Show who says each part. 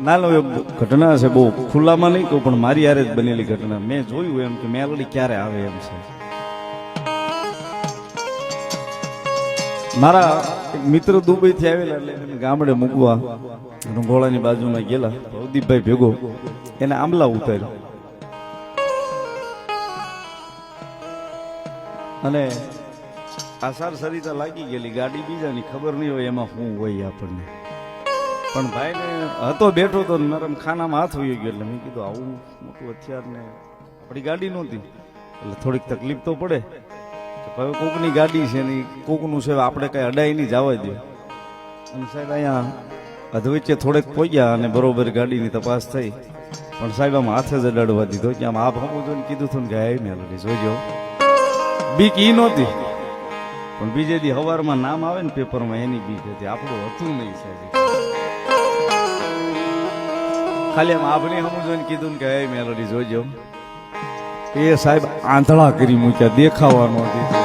Speaker 1: નાનો એક ઘટના છે, બહુ ખુલ્લામાં નહીં કહું, પણ મારી યારે જ બનેલી ઘટના. મેં જોયું એમ કે મેલડી ક્યારે આવે એમ છે. મારા એક મિત્ર દુબઈ થી આવેલા, એટલે એને ગામડે મૂકવા રંગોળાની બાજુમાં ગયેલા. ભવદીપભાઈ ભેગો એને આંબલા ઉતાર્યો અને આસાર સરિતા લાગી ગયેલી. ગાડી બીજાની, ખબર નહીં હોય એમાં શું હોય આપણને. પણ ભાઈને હતો બેઠો તો નરમ ખાનામાં હાથ વયો ગયો. એટલે મેં કીધું આવું મોટું હથિયાર ને આપણી ગાડી નહોતી, એટલે થોડીક તકલીફ તો પડે. હવે કોકની ગાડી છે ને કોકનું છે, આપણે કઈ અડાઈ નહીં જવા દે. અને સાહેબ અહીંયા અધવચ્ચે થોડેક પહોંચ્યા અને બરોબર ગાડીની તપાસ થઈ. પણ સાહેબ આમ હાથ જ અડાડવા દીધો કે આમ આપ હમું જોઈને કીધું હતું ને કે આ મેલડી જોઈજો. બીક ઈ નહોતી, પણ બીજે દી હવારમાં નામ આવે ને પેપરમાં એની બીક હતી. આપણું હતું નહીં સાહેબ. ખાલી આમ આપને હમું જોઈને કીધું ને કે એ મેલડી જોઈજો. એ સાહેબ આંધળા કરી મૂક્યા, દેખાવા નહોતી.